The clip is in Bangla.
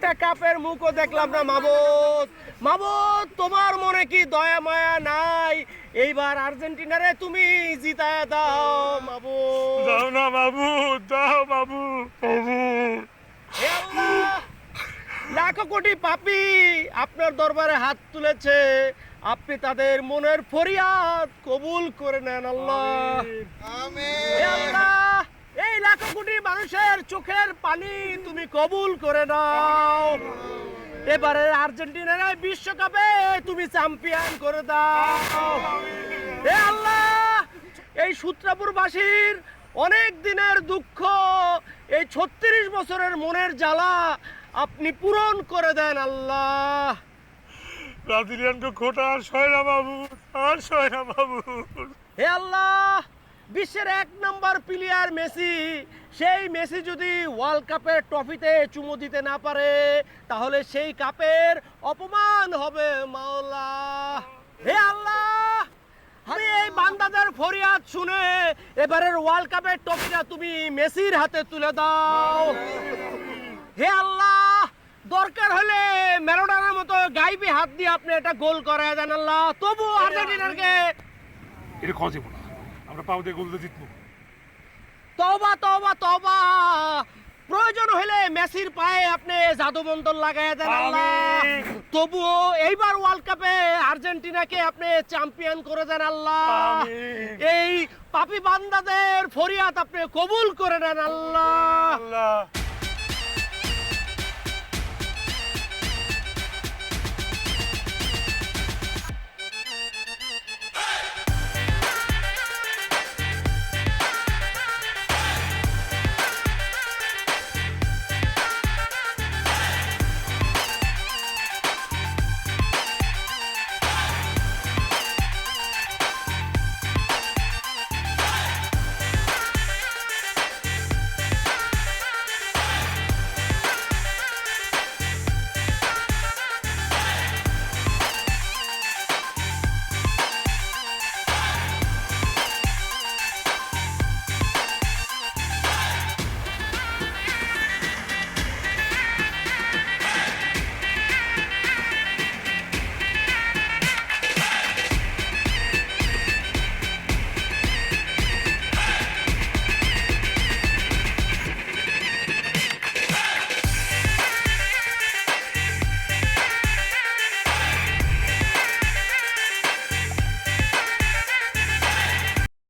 একটা কাপের মুখও দেখলাম না মাবুদ। মাবুদ, তোমার মনে কি দয়া মায়া নাই? এইবার আর্জেন্টিনারে তুমি জিতায় দাও মাবুদ। দাও না মাবুদ, দাও মাবুদ, মাবুদ। হে আল্লাহ, লাখো কোটি পাপী আপনার দরবারে হাত তুলেছে, আপনি তাদের মনের ফরিয়াদ কবুল করে নেন আল্লাহ। হে আল্লাহ, এই লাখো কোটি মানুষের চোখের পানি তুমি কবুল করে নাও। এবারে আর্জেন্টিনার বিশ্বকাপে তুমি চ্যাম্পিয়ন করে দাও। হে আল্লাহ, এই সূত্রাপুরবাসীর অনেক দিনের দুঃখ, এই 36 বছরের মনের জ্বালা আপনি পূরণ করে দেন আল্লাহ। ব্রাজিলিয়ানকে খোটা আর সয় না মাবুদ, আর সয় না মাবুদ। হে আল্লাহ, বিশ্বের 1 নম্বর প্লেয়ার মেসি, সেই মেসি যদি ওয়ার্ল্ড কাপের ট্রফিতে চুমু দিতে না পারে, তাহলে সেই কাপের অপমান হবে মাওলা। হে আল্লাহ, আমি এই বান্দাদের ফরিয়াদ শুনে এবারের ওয়ার্ল্ড কাপের ট্রফিটা তুমি মেসির হাতে তুলে দাও। হে আল্লাহ, দরকার হলে ম্যারাডোনার মতো গাইবি হাত দিয়ে আপনি এটা গোল করায় দেন আল্লাহ। তবু আর্জেন্টিনাকে এটা কথা দেবো না, আমরা পাও দিয়ে গোল দিয়ে জিতবো। তওবা তওবা তওবা, প্রয়োজন হলে মেসির পায়ে আপনি জাদুমন্তর লাগায় দেন আল্লাহ। আমিন। তবুও এইবার ওয়ার্ল্ড কাপে আর্জেন্টিনাকে আপনি চ্যাম্পিয়ন করে দেন আল্লাহ। আমিন। এই পাপী বান্দাদের ফরিয়াদ আপনি কবুল করে নেন আল্লাহ। আল্লাহ।